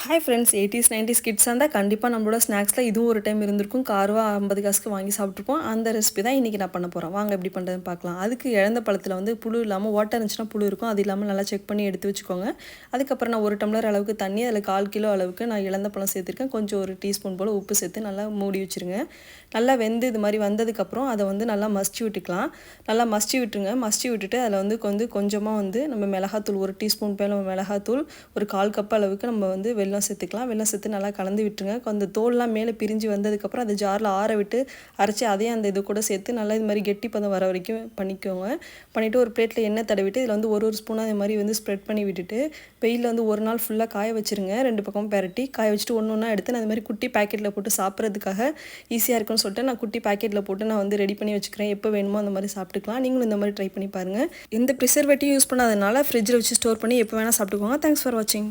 Hi friends 80s 90s கிட்ஸாக இருந்தால் கண்டிப்பாக நம்மளோட ஸ்நாக்ஸில் இதுவும் ஒரு டைம் இருந்திருக்கும். காரவா 50 காசுக்கு வாங்கி சாப்பிட்ருப்போம். அந்த ரெசிபி தான் இன்றைக்கி நான் பண்ண போகிறேன். வாங்க எப்படி பண்ணுறதுன்னு பார்க்கலாம். அதுக்கு இழந்த பழத்தில் வந்து புழு இல்லாமல் ஓட்டை இருந்துச்சுன்னா புழு இருக்கும். அது இல்லாமல் நல்லா செக் பண்ணி எடுத்து வச்சுக்கோங்க. அதுக்கப்புறம் நான் 1 டம்ளர் அளவுக்கு தண்ணி, அதில் 1/4 கிலோ அளவுக்கு நான் இழந்த பழம் சேர்த்துருக்கேன். கொஞ்சம் 1 டீஸ்பூன் போல் உப்பு சேர்த்து நல்லா மூடி வச்சுருங்க. நல்லா வெந்து இது மாதிரி வந்ததுக்கப்புறம் அதை வந்து நல்லா மசிச்சு விட்டுக்கலாம். நல்லா மசிச்சு விட்டுருங்க. மசிச்சு விட்டுட்டு அதில் வந்து கொஞ்சமாக வந்து நம்ம மிளகாத்தூள் 1 டீஸ்பூன் போல் மிளகாத்தூள், ஒரு 1/4 கப் அளவுக்கு நம்ம வந்து வெல்லம் சேர்த்துக்கலாம். வெல்லம் சேர்த்து நல்லா கலந்து விட்டுருங்க. அந்த தோல்லாம் மேலே பிரிஞ்சு வந்ததுக்கப்புறம் அதை ஜாரில் ஆற விட்டு அரைச்சி அதையும் அந்த இது கூட சேர்த்து நல்லா இது மாதிரி கெட்டி பதம் வர வரைக்கும் பண்ணிக்கோங்க. பண்ணிவிட்டு ஒரு பிளேட்டில் எண்ணெய் தடவிட்டு இதில் வந்து ஒரு ஸ்பூனாக இது மாதிரி வந்து ஸ்ப்ரெட் பண்ணி விட்டுட்டு வெயிலில் வந்து ஒரு நாள் ஃபுல்லாக காய வச்சுருங்க. 2 பக்கமும் பெரட்டி காய வச்சுட்டு ஒன்று ஒன்றா எடுத்து நான் அது மாதிரி குட்டி பேக்கெட்டில் போட்டு சாப்பிட்றதுக்காக ஈஸியாக இருக்குன்னு சொல்லிட்டு நான் குட்டி பேக்கெட்டில் போட்டு நான் வந்து ரெடி பண்ணி வச்சுக்கிறேன். எப்போ வேணுமோ அந்த மாதிரி சாப்பிட்டுக்கலாம். நீங்களும் இந்த மாதிரி ட்ரை பண்ணி பாருங்கள். எந்த ப்ரிசர்வேட்டிவ் யூஸ் பண்ணாதனால ஃப்ரிட்ஜில் வச்சு ஸ்டோர் பண்ணி எப்போ வேணால் சாப்பிட்டுக்கோங்க. தேங்க்ஸ் ஃபார் வாட்சிங்.